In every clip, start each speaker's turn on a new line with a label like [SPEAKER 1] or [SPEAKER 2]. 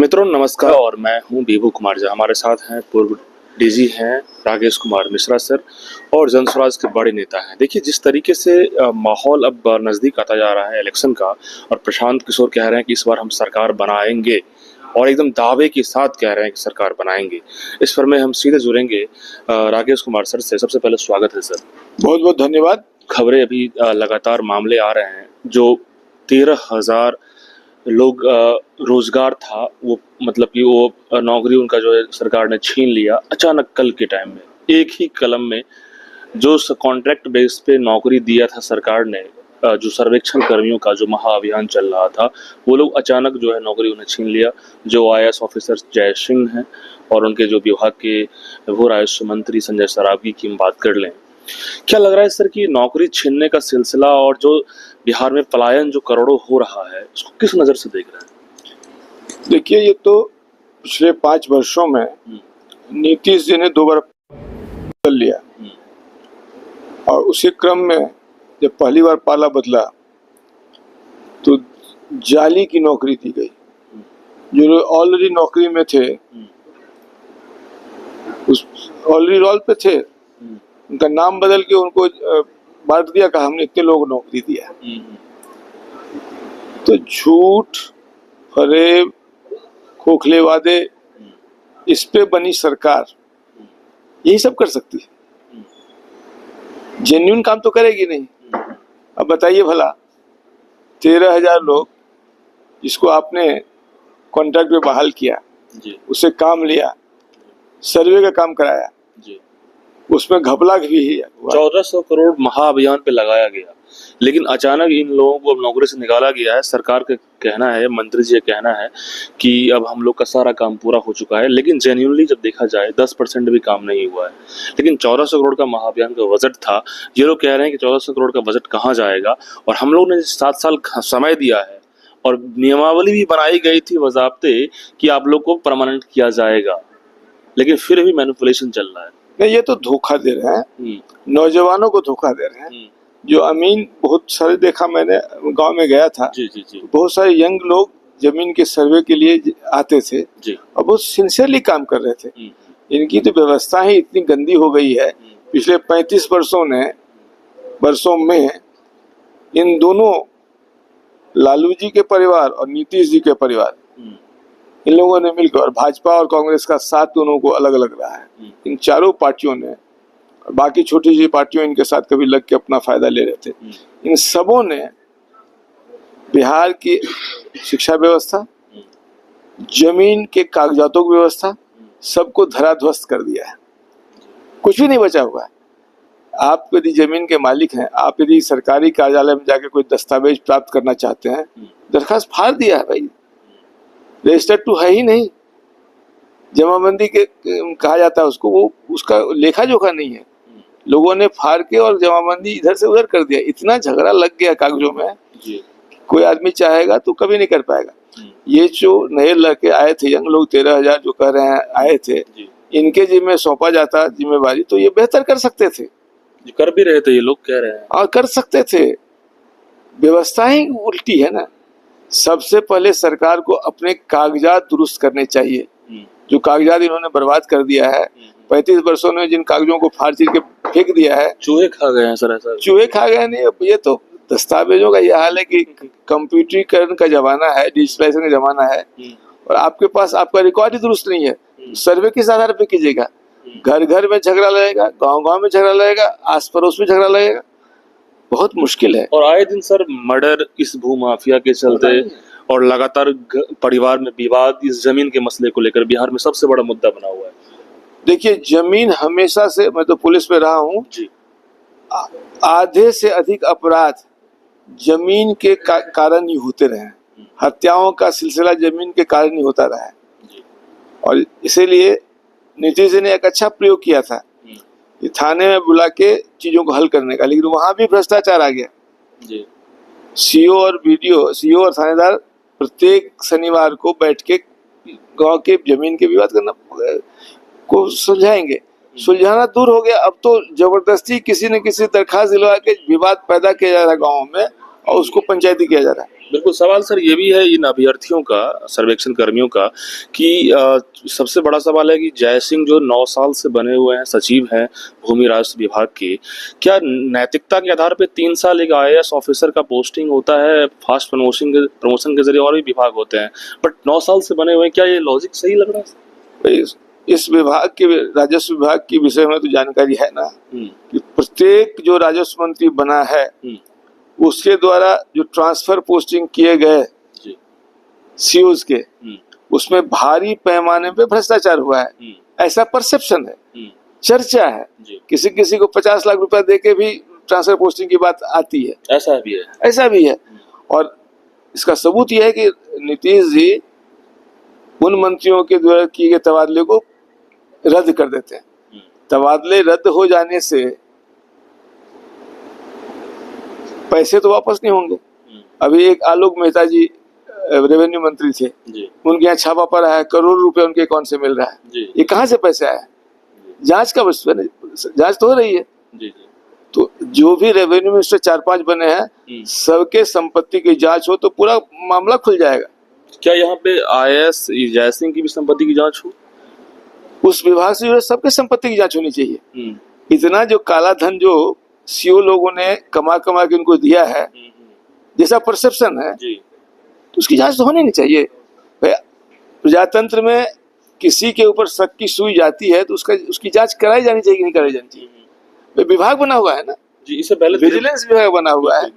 [SPEAKER 1] मित्रों नमस्कार और मैं हूं बीबू कुमार झा। हमारे साथ हैं पूर्व डीजी हैं राकेश कुमार मिश्रा सर और जनस्वराज के बड़े नेता हैं। देखिए जिस तरीके से माहौल अब नज़दीक आता जा रहा है इलेक्शन का और प्रशांत किशोर कह रहे हैं कि इस बार हम सरकार बनाएंगे और एकदम दावे के साथ कह रहे हैं कि सरकार बनाएंगे। इस पर में हम सीधे जुड़ेंगे राकेश कुमार सर से। सबसे पहले स्वागत है सर।
[SPEAKER 2] बहुत बहुत धन्यवाद।
[SPEAKER 1] खबरें अभी लगातार मामले आ रहे हैं जो 13,000 लोग रोजगार था वो मतलब कि वो नौकरी उनका जो है सरकार ने छीन लिया अचानक कल के टाइम में। एक ही कलम में जो कॉन्ट्रैक्ट बेस पे नौकरी दिया था सरकार ने, जो सर्वेक्षण कर्मियों का जो महाअभियान चल रहा था, वो लोग अचानक जो है नौकरी उन्हें छीन लिया। जो IAS ऑफिसर जय सिंह हैं और उनके जो विभाग के वो राजस्व मंत्री संजय सरावगी की हम बात कर लें, क्या लग रहा है सर कि नौकरी छीनने का सिलसिला और जो बिहार में पलायन जो करोड़ों हो रहा है उसको किस नजर से देख रहे हैं?
[SPEAKER 2] देखिए, ये तो पिछले 5 वर्षों में नीतीश जी ने 2 बार बदल लिया और उसी क्रम में जब पहली बार पाला बदला तो जाली की नौकरी दी गई। जो लोग ऑलरेडी नौकरी में थे, उस ऑलरेडी रोल पे थे, उनका नाम बदल के उनको बांट दिया, कहा हमने इतने लोगों को नौकरी दिया। तो झूठ, फरेब, खोखले वादे, इस पे बनी सरकार यही सब कर सकती है, जेन्युइन काम तो करेगी नहीं। अब बताइए भला, 13,000 लोग जिसको आपने कॉन्ट्रैक्ट में बहाल किया, उसे काम लिया, सर्वे का काम कराया, उसमें घपला भी है।
[SPEAKER 1] 1400 करोड़ महाअभियान पे लगाया गया, लेकिन अचानक इन लोगों को अब नौकरी से निकाला गया है। सरकार का कहना है, मंत्री जी का कहना है कि अब हम लोग का सारा काम पूरा हो चुका है, लेकिन जेन्युइनली जब देखा जाए 10% भी काम नहीं हुआ है। लेकिन 1400 करोड़ का महाअभियान का बजट था, ये लोग कह रहे हैं कि 1400 करोड़ का बजट कहाँ जाएगा। और हम लोग ने 7 साल समय दिया है और नियमावली भी बनाई गई थी बज़ाब्ते कि आप लोग को परमानेंट किया जाएगा, लेकिन फिर भी मैनिपुलेशन चल रहा है।
[SPEAKER 2] नहीं, ये तो धोखा दे रहे हैं, नौजवानों को धोखा दे रहे हैं। जो अमीन बहुत सारे देखा, मैंने गांव में गया था, बहुत सारे यंग लोग जमीन के सर्वे के लिए आते थे और बहुत सिंसियरली काम कर रहे थे। इनकी तो व्यवस्था ही इतनी गंदी हो गई है। पिछले 35 वर्षों में इन दोनों, लालू जी के परिवार और नीतीश जी के परिवार, इन लोगों ने मिलकर, और भाजपा और कांग्रेस का साथ दोनों को अलग अलग रहा है। इन चारों पार्टियों ने, और बाकी छोटी छोटी पार्टियों इनके साथ कभी लग के अपना फायदा ले रहे थे। इन सबों ने बिहार की शिक्षा व्यवस्था, जमीन के कागजातों की व्यवस्था, सबको धराध्वस्त कर दिया है। कुछ भी नहीं बचा हुआ है। आप यदि जमीन के मालिक हैं, आप यदि सरकारी कार्यालय में जाके कोई दस्तावेज प्राप्त करना चाहते हैं, दरखास्त फाड़ दिया है भाई, रजिस्टर्ड टू है ही नहीं। जमाबंदी के कहा जाता है उसको, वो उसका लेखा जोखा नहीं है। लोगों ने फाड़ के और जमाबंदी इधर से उधर कर दिया। इतना झगड़ा लग गया कागजों में, कोई आदमी चाहेगा तो कभी नहीं कर पाएगा। ये जो नए लड़के आए थे, यंग लोग 13,000 जो कह रहे हैं आए थे, इनके जिम्मे सौंपा जाता जिम्मेवारी तो ये बेहतर कर सकते थे।
[SPEAKER 1] कर भी रहे थे ये लोग, कह रहे हैं,
[SPEAKER 2] और कर सकते थे। व्यवस्था ही उल्टी है ना। सबसे पहले सरकार को अपने कागजात दुरुस्त करने चाहिए। जो कागजात इन्होंने बर्बाद कर दिया है, 35 वर्षों में जिन कागजों को फाड़ चीर के फेंक दिया है,
[SPEAKER 1] चूहे खा गए हैं सर। ऐसा
[SPEAKER 2] चूहे खा गए नहीं। अब ये तो दस्तावेजों का यह हाल है कि कंप्यूटरीकरण का जमाना है, डिजिटलाइजेशन का जमाना है, और आपके पास आपका रिकॉर्ड ही दुरुस्त नहीं है। सर्वे किस आधार पे कीजिएगा? घर घर में झगड़ा लगेगा, गांव गांव में झगड़ा लगेगा, आस पड़ोस में झगड़ा लगेगा। बहुत मुश्किल है।
[SPEAKER 1] और आए दिन सर मर्डर इस भूमाफिया के चलते और लगातार परिवार में विवाद इस जमीन के मसले को लेकर बिहार में सबसे बड़ा मुद्दा बना हुआ है।
[SPEAKER 2] देखिए, जमीन हमेशा से, मैं तो पुलिस में रहा हूँ, आधे से अधिक अपराध जमीन के कारण ही होते रहे। हत्याओं का सिलसिला जमीन के कारण ही होता रहा है। और इसीलिए नीतीश जी ने एक अच्छा प्रयोग किया था, थाने में बुला के चीजों को हल करने का, लेकिन वहां भी भ्रष्टाचार आ गया। सीओ और बीडीओ, सीओ और थानेदार प्रत्येक शनिवार को बैठ के गांव के जमीन के विवाद करना को सुलझाएंगे। सुलझाना दूर हो गया, अब तो जबरदस्ती किसी न किसी दरखास्त दिलवा के विवाद पैदा किया जा रहा है गाँव में, और उसको पंचायती किया जा रहा है।
[SPEAKER 1] बिल्कुल। सवाल सर ये भी है इन अभ्यर्थियों का, सर्वेक्षण कर्मियों का, कि सबसे बड़ा सवाल है कि जय सिंह जो 9 साल से बने हुए हैं, सचिव हैं भूमि राजस्व विभाग के, क्या नैतिकता के आधार पे 3 साल एक IAS ऑफिसर का पोस्टिंग होता है? फास्ट प्रमोशन के जरिए और भी विभाग होते हैं, बट 9 साल से बने हुए हैं, क्या ये लॉजिक सही लग रहा है?
[SPEAKER 2] इस विभाग के, राजस्व विभाग के विषय में तो जानकारी है ना कि प्रत्येक जो राजस्व मंत्री बना है उसके द्वारा जो ट्रांसफर पोस्टिंग किए गए COs के, उसमें भारी पैमाने पे भ्रष्टाचार हुआ है, ऐसा परसेप्शन है, चर्चा है। किसी किसी को 50 लाख रुपया देके भी ट्रांसफर पोस्टिंग की बात आती है, ऐसा भी है। और इसका सबूत यह है कि नीतीश जी उन मंत्रियों के द्वारा किए गए तबादले को रद्द कर देते हैं। तबादले रद्द हो जाने से पैसे तो वापस नहीं होंगे। अभी एक आलोक मेहता जी रेवेन्यू मंत्री थे, उनके यहाँ छापा पड़ा है, करोड़ रुपए उनके अकाउंट से मिल रहा है। ये कहाँ से पैसे आया? जांच का विषय है, जांच तो हो रही है। तो जो भी रेवेन्यू मिनिस्टर 4-5 बने हैं, सबके संपत्ति की जांच हो तो पूरा मामला खुल जाएगा।
[SPEAKER 1] क्या यहाँ पे IAS जय सिंह की भी संपत्ति की जांच हो?
[SPEAKER 2] उस विभाग से जो सबके संपत्ति की जांच होनी चाहिए। इतना जो काला धन जो CO लोगों ने कमा के उनको दिया है, जैसा परसेप्शन है, तो उसकी जांच तो होनी नहीं चाहिए। प्रजातंत्र में किसी के ऊपर शक की सुई जाती है तो उसकी जांच कराई जानी चाहिए कि नहीं कराई जानी चाहिए? विभाग बना हुआ है ना
[SPEAKER 1] जी, इससे पहले
[SPEAKER 2] विजिलेंस विभाग बना हुआ है,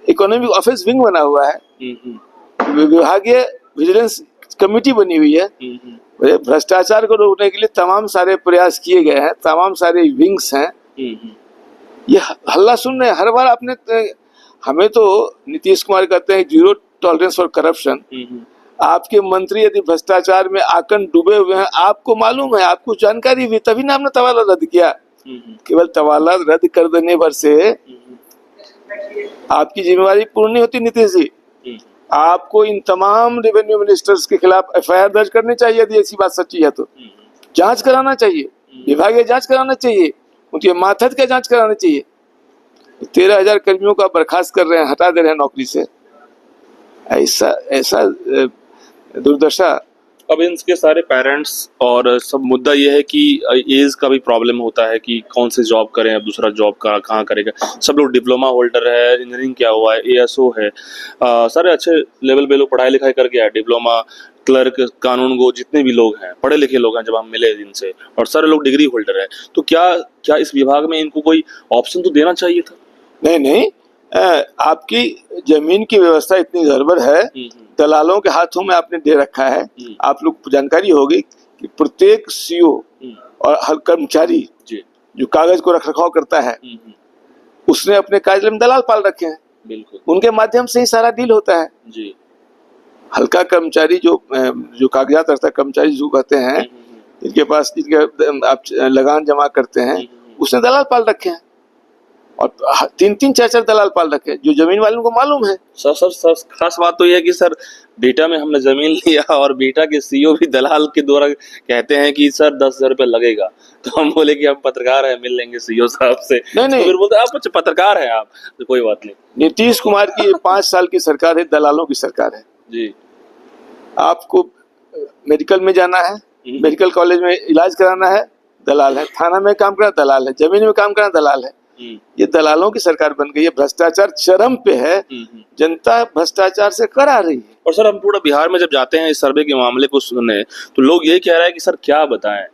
[SPEAKER 2] इकोनॉमिक ऑफेंस विंग बना हुआ है, विभागीय विजिलेंस कमेटी बनी हुई है। भ्रष्टाचार को रोकने के लिए तमाम सारे प्रयास किए गए हैं, तमाम सारे विंग्स हैं। ये हल्ला सुन रहे हैं हर बार। आपने हमें तो नीतीश कुमार कहते हैं 0 टॉलरेंस फॉर करप्शन। आपके मंत्री यदि भ्रष्टाचार में आकन डूबे हुए हैं, आपको मालूम है, आपको जानकारी भी, तभी ना आपने तबादला रद्द किया। केवल तबादला रद्द कर देने भर से आपकी जिम्मेवारी पूर्ण नहीं होती। नीतीश जी, आपको इन तमाम रेवेन्यू मिनिस्टर्स के खिलाफ FIR दर्ज करनी चाहिए। यदि ऐसी बात सच्ची है तो जांच कराना चाहिए, विभागीय जांच कराना चाहिए, उनके माथत का जांच कराना चाहिए। 13,000 कर्मियों का बर्खास्त कर रहे हैं, हटा दे रहे हैं नौकरी से। ऐसा दुर्दशा।
[SPEAKER 1] अब इनके सारे पेरेंट्स और सब मुद्दा ये है कि एज का भी प्रॉब्लम होता है कि कौन से जॉब करें, अब दूसरा जॉब का कहाँ करेगा। सब लोग डिप्लोमा होल्डर है, इंजीनियरिंग किया हुआ है, ASO है, सारे अच्छे लेवल पे लोग पढ़ाई लिखाई करके आए, डिप्लोमा, क्लर्क, कानून गो, जितने भी लोग हैं, पढ़े लिखे लोग हैं जब हम मिले इनसे, और सारे लोग डिग्री होल्डर है। तो क्या इस विभाग में इनको कोई ऑप्शन तो देना चाहिए था?
[SPEAKER 2] नहीं, आपकी जमीन की व्यवस्था इतनी गड़बड़ है, दलालों के हाथों में आपने दे रखा है। आप लोग को जानकारी होगी कि प्रत्येक CO और हर कर्मचारी जो कागज को रखरखाव करता है, उसने अपने कार्यालय में दलाल पाल रखे हैं।
[SPEAKER 1] बिल्कुल,
[SPEAKER 2] उनके माध्यम से ही सारा डील होता है
[SPEAKER 1] जी।
[SPEAKER 2] हल्का कर्मचारी जो कागजात रखता है, कर्मचारी जो कहते हैं, इनके पास आप लगान जमा करते हैं, उसने दलाल पाल रखे हैं। और 3-3, 4-4 दलाल पाल रखे हैं, जो जमीन वालों को मालूम है।
[SPEAKER 1] सर खास बात तो यह है कि सर बीटा में हमने जमीन लिया और बीटा के CO भी दलाल के द्वारा कहते हैं कि सर 10,000 रुपये लगेगा। तो हम बोले कि हम पत्रकार हैं, मिल लेंगे CO साहब से। नहीं, तो फिर बोलते आप पत्रकार हैं आप, तो कोई बात नहीं।
[SPEAKER 2] नीतीश कुमार की 5 साल की सरकार है, दलालों की सरकार है
[SPEAKER 1] जी।
[SPEAKER 2] आपको मेडिकल में जाना है, मेडिकल कॉलेज में इलाज कराना है, दलाल है। थाना में काम करना, दलाल है। जमीन में काम करना, दलाल है। ये दलालों की सरकार बन गई है। भ्रष्टाचार चरम पे है, जनता भ्रष्टाचार से करा रही है।
[SPEAKER 1] और सर हम पूरा बिहार में जब जाते हैं इस सर्वे के मामले को सुनने, तो लोग यही कह रहे हैं कि सर क्या बताएं,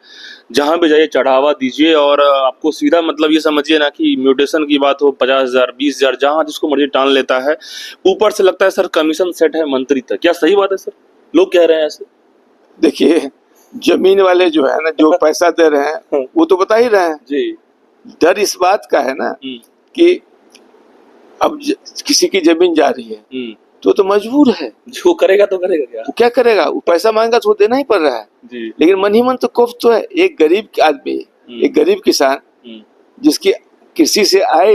[SPEAKER 1] जहां पे जाइए चढ़ावा दीजिए और आपको सीधा मतलब ये समझिए ना कि म्यूटेशन की बात हो 50,000, 20,000, जहां जिसको मर्जी टान लेता है। ऊपर से लगता है सर कमीशन सेट है मंत्री तक। क्या सही बात है सर? लोग कह रहे हैं ऐसे।
[SPEAKER 2] देखिए, जमीन वाले जो है ना, जो पैसा दे रहे हैं, वो तो बता ही रहे हैं
[SPEAKER 1] जी।
[SPEAKER 2] डर इस बात का है ना कि अब किसी की जमीन जा रही है तो मजबूर है।
[SPEAKER 1] जो करेगा तो करेगा क्या?
[SPEAKER 2] वो क्या करेगा? वो पैसा मांगा तो देना ही पड़ रहा है
[SPEAKER 1] जी।
[SPEAKER 2] लेकिन मन ही मन तो कोफ्त तो है। एक गरीब आदमी, एक गरीब किसान जिसकी कृषि से आय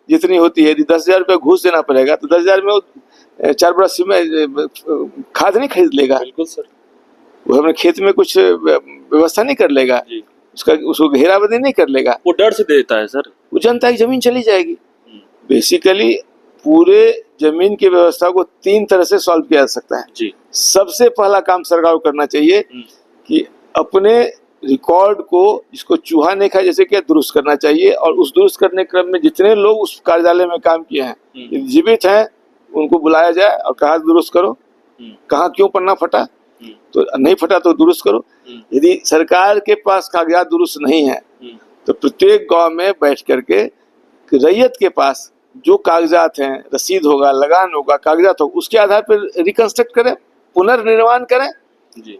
[SPEAKER 2] जितनी होती है, यदि 10,000 रुपये घूस देना पड़ेगा तो 10,000 में वो 4 बड़ा खाद नहीं खरीद लेगा।
[SPEAKER 1] बिल्कुल सर।
[SPEAKER 2] वो अपने खेत में कुछ व्यवस्था नहीं कर लेगा, उसको घेराबंदी नहीं कर लेगा।
[SPEAKER 1] वो डर से देता है सर।
[SPEAKER 2] वो जनता की जमीन चली जाएगी। बेसिकली पूरे जमीन की व्यवस्था को 3 तरह से सॉल्व किया जा सकता है
[SPEAKER 1] जी।
[SPEAKER 2] सबसे पहला काम सरकार को करना चाहिए कि अपने रिकॉर्ड को, जिसको चूहा नहीं खाए जैसे कि, दुरुस्त करना चाहिए। और उस दुरुस्त करने क्रम में जितने लोग उस कार्यालय में काम किए हैं, यदि जीवित हैं, उनको बुलाया जाए और कहा दुरुस्त करो, कहा क्यों पन्ना फटा, तो नहीं फटा तो दुरुस्त करो। यदि सरकार के पास कागजात दुरुस्त नहीं है तो प्रत्येक गांव में बैठ करके रैयत के पास जो कागजात हैं, रसीद होगा, लगान होगा, कागजात होगा, उसके आधार पर रिकंस्ट्रक्ट करें, पुनर्निर्माण करें जी।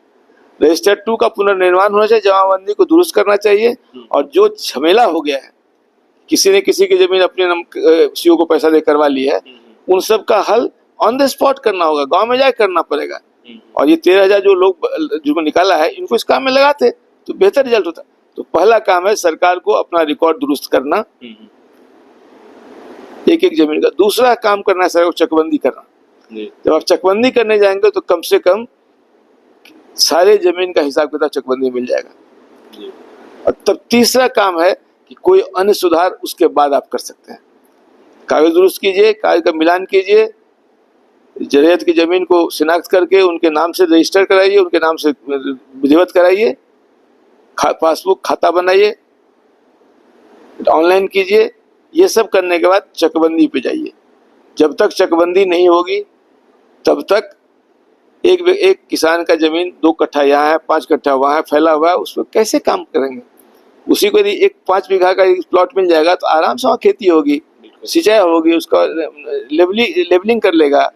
[SPEAKER 2] रजिस्टर 2 का पुनर्निर्माण होना चाहिए, जमाबंदी को दुरुस्त करना चाहिए। और जो झमेला हो गया है, किसी ने किसी की जमीन अपने सीओ को पैसा दे करवा ली है, उन सब का हल ऑन द स्पॉट करना होगा, गांव में जाकर करना पड़ेगा। और ये 13,000 जो लोग जिनको निकाला है, इनको इस काम में लगाते तो बेहतर रिजल्ट होता। तो पहला काम है सरकार को अपना रिकॉर्ड दुरुस्त करना, एक एक जमीन का। दूसरा काम करना है सरकार को चकबंदी करना। जब आप चकबंदी करने जाएंगे तो कम से कम सारे जमीन का हिसाब किताब चकबंदी मिल जाएगा। और तब तीसरा काम है कि कोई अन्य सुधार उसके बाद आप कर सकते हैं। कागज दुरुस्त कीजिए, कागज का मिलान कीजिए, जरियत की जमीन को शिनाख्त करके उनके नाम से रजिस्टर कराइए, उनके नाम से विधिवत कराइए, पासबुक खाता बनाइए, ऑनलाइन कीजिए। ये सब करने के बाद चकबंदी पे जाइए। जब तक चकबंदी नहीं होगी तब तक एक किसान का जमीन 2 कट्ठा यहाँ है, 5 कट्ठा वहाँ है, फैला हुआ है, उस पर कैसे काम करेंगे। उसी को यदि 5 बीघा का प्लॉट मिल जाएगा तो आराम से वहाँ खेती होगी, सिंचाई होगी, उसका लेबलिंग कर लेगा।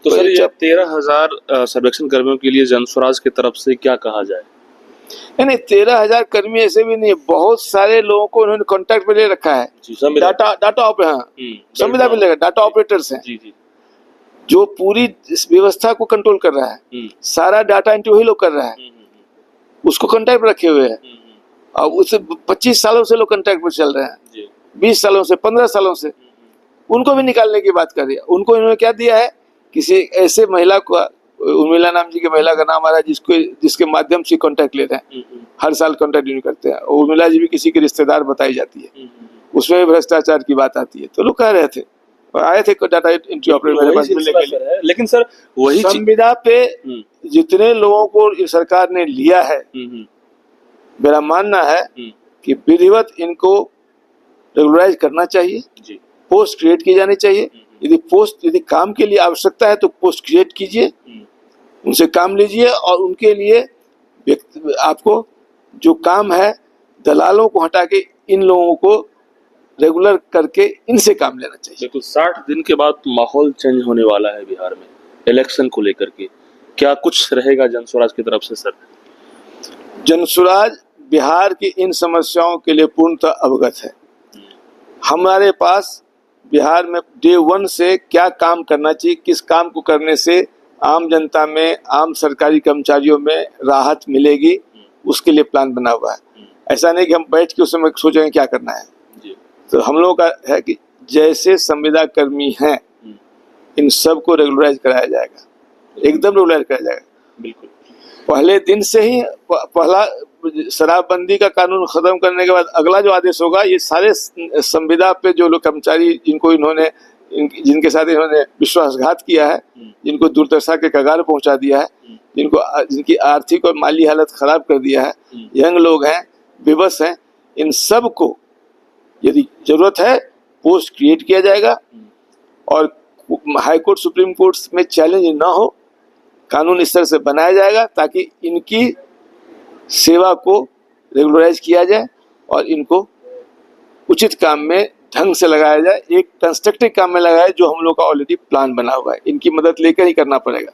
[SPEAKER 1] तो सर ये 13,000 सर्वेक्षण कर्मियों के लिए जनस्वराज की तरफ से क्या कहा जाए?
[SPEAKER 2] नहीं, 13,000 कर्मी ऐसे भी नहीं, बहुत सारे लोगों को उन्होंने कॉन्ट्रैक्ट पे ले रखा है। डाटा संविदा पे लेगा, डाटा ऑपरेटर्स हैं जो पूरी इस व्यवस्था को कंट्रोल कर रहा है। सारा डाटा एंट्री वही लोग कर रहा है, उसको कॉन्ट्रैक्ट पे रखे हुए हैं। और उससे 25 सालों से लोग कॉन्ट्रैक्ट पे चल रहे हैं, 20 सालों से, 15 सालों से। उनको भी निकालने की बात कर रही है। उनको इन्होंने क्या दिया है, किसी ऐसे महिला को, उर्मिला नाम जी के महिला का नाम आ रहा है, जिसके माध्यम से कॉन्ट्रैक्ट ले रहे हैं, हर साल कॉन्ट्रैक्ट रिन्यू करते हैं। उर्मिला जी भी किसी के रिश्तेदार बताई जाती है, उसमें भी भ्रष्टाचार की बात आती है। तो लोग कह रहे थे, आए थे डाटा एंट्री ऑपरेटर मेरे पास मिलने के लिए।
[SPEAKER 1] लेकिन सर वही
[SPEAKER 2] संविदा पे जितने लोगों को सरकार ने लिया है, मेरा मानना है कि विधिवत इनको रेगुलराइज करना चाहिए, पोस्ट क्रिएट की जानी चाहिए। यदि काम के लिए आवश्यकता है तो पोस्ट क्रिएट कीजिए, उनसे काम लीजिए। और उनके लिए आपको जो काम है, दलालों को हटा के इन लोगों को रेगुलर करके इनसे काम लेना चाहिए।
[SPEAKER 1] बिल्कुल। 60 दिन के बाद माहौल चेंज होने वाला है बिहार में इलेक्शन को लेकर के, क्या कुछ रहेगा जनस्वराज की तरफ से? सर
[SPEAKER 2] जनस्वराज बिहार की इन समस्याओं के लिए पूर्णतः अवगत है। हमारे पास बिहार में डे 1 से क्या काम करना चाहिए, किस काम को करने से आम जनता में, आम सरकारी कर्मचारियों में राहत मिलेगी, उसके लिए प्लान बना हुआ है। ऐसा नहीं कि हम बैठ के उस समय सोचेंगे क्या करना है। तो हम लोगों का है कि जैसे संविदा कर्मी हैं, इन सब को रेगुलराइज कराया जाएगा, एकदम रेगुलराइज कराया जाएगा। बिल्कुल। पहले दिन से ही पहला शराबबंदी का कानून खत्म करने के बाद अगला जो आदेश होगा, ये सारे संविदा पे जो लोग कर्मचारी जिनके साथ इन्होंने विश्वासघात किया है, जिनको दुर्दशा के कगार पहुंचा दिया है, जिनकी आर्थिक और माली हालत खराब कर दिया है, यंग लोग हैं, विवश हैं, इन सब को यदि जरूरत है पोस्ट क्रिएट किया जाएगा। और हाई कोर्ट, सुप्रीम कोर्ट में चैलेंज ना हो, कानून इस तरह से बनाया जाएगा ताकि इनकी सेवा को रेगुलराइज किया जाए और इनको उचित काम में ढंग से लगाया जाए, एक कंस्ट्रक्टिव काम में लगाया, जो हम लोग का ऑलरेडी प्लान बना हुआ है। इनकी मदद लेकर ही करना पड़ेगा।